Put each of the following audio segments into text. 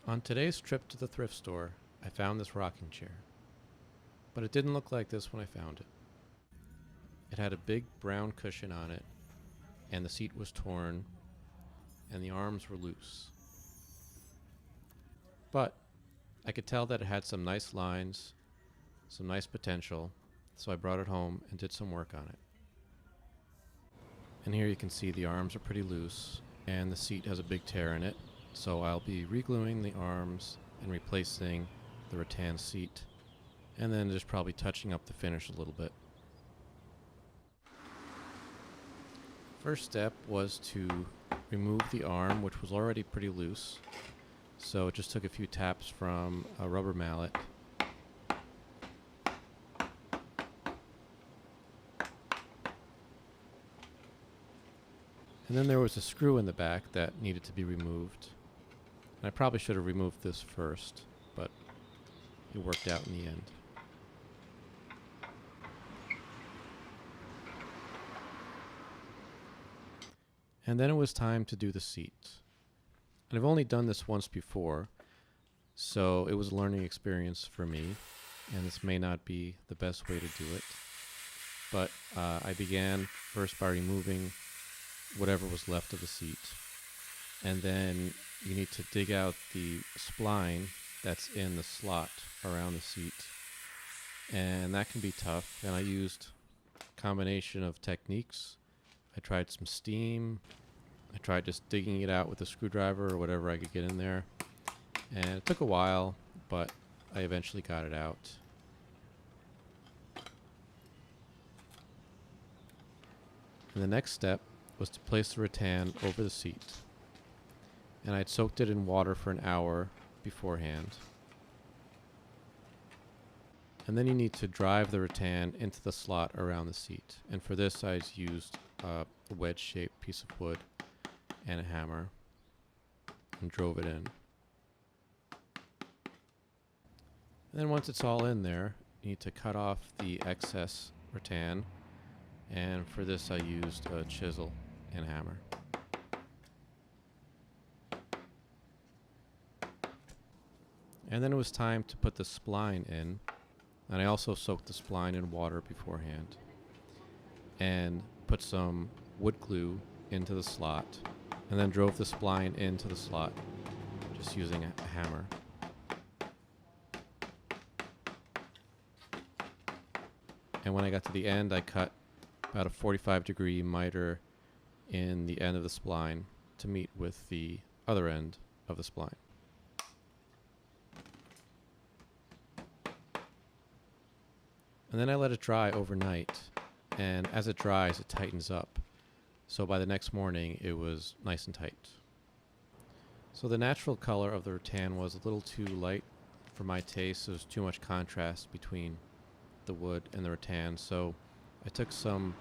On today's trip to the thrift store, I found this rocking chair. But it didn't look like this when I found it. It had a big brown cushion on it, and the seat was torn, and the arms were loose. But I could tell that it had some nice lines, some nice potential, so I brought it home and did some work on it. And here you can see the arms are pretty loose, and the seat has a big tear in it, so I'll be re-gluing the arms and replacing the rattan seat, and then just probably touching up the finish a little bit. First step was to remove the arm, which was already pretty loose, so it just took a few taps from a rubber mallet. And then there was a screw in the back that needed to be removed. And I probably should have removed this first, but it worked out in the end. And then it was time to do the seat. And I've only done this once before, so it was a learning experience for me, and this may not be the best way to do it. But I began first by removing whatever was left of the seat. And then you need to dig out the spline that's in the slot around the seat. And that can be tough. And I used a combination of techniques. I tried some steam. I tried just digging it out with a screwdriver or whatever I could get in there. And it took a while, but I eventually got it out. And the next step was to place the rattan over the seat. And I'd soaked it in water for an hour beforehand. And then you need to drive the rattan into the slot around the seat. And for this I used a wedge-shaped piece of wood and a hammer and drove it in. And then once it's all in there, you need to cut off the excess rattan. And for this I used a chisel and hammer. And then it was time to put the spline in, and I also soaked the spline in water beforehand and put some wood glue into the slot, and then drove the spline into the slot just using a hammer. And when I got to the end, I cut about a 45-degree miter in the end of the spline to meet with the other end of the spline. And then I let it dry overnight, and as it dries it tightens up, so by the next morning it was nice and tight. So the natural color of the rattan was a little too light for my taste. There was too much contrast between the wood and the rattan, so I took some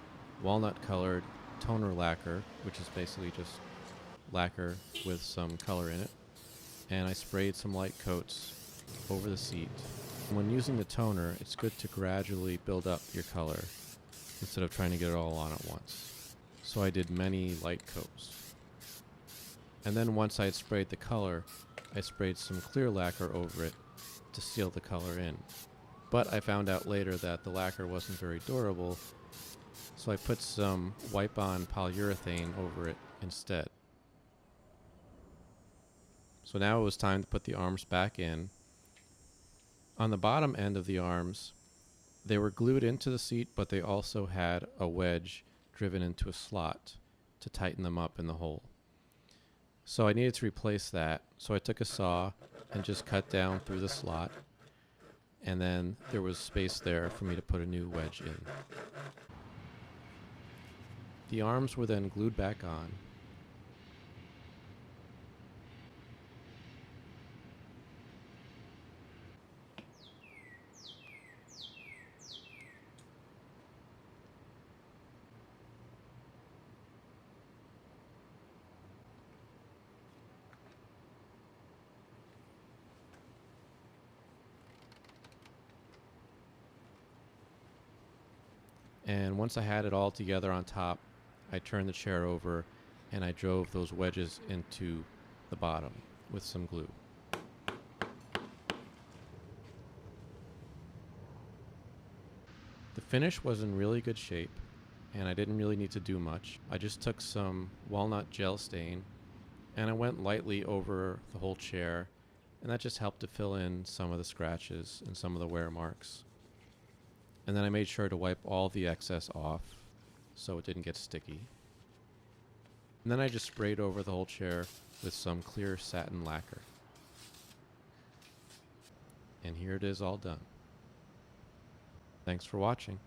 walnut colored toner lacquer, which is basically just lacquer with some color in it, and I sprayed some light coats over the seat. And when using the toner, it's good to gradually build up your color instead of trying to get it all on at once. So I did many light coats. And then once I had sprayed the color, I sprayed some clear lacquer over it to seal the color in. But I found out later that the lacquer wasn't very durable, so I put some wipe-on polyurethane over it instead. So now it was time to put the arms back in. On the bottom end of the arms, they were glued into the seat, but they also had a wedge driven into a slot to tighten them up in the hole. So I needed to replace that, so I took a saw and just cut down through the slot, and then there was space there for me to put a new wedge in. The arms were then glued back on. And once I had it all together on top, I turned the chair over and I drove those wedges into the bottom with some glue. finish was in really good shape, and I didn't really need to do much. I just took some walnut gel stain and I went lightly over the whole chair, and that just helped to fill in some of the scratches and some of the wear marks. And then I made sure to wipe all the excess off so it didn't get sticky. And then I just sprayed over the whole chair with some clear satin lacquer. And here it is all done. Thanks for watching.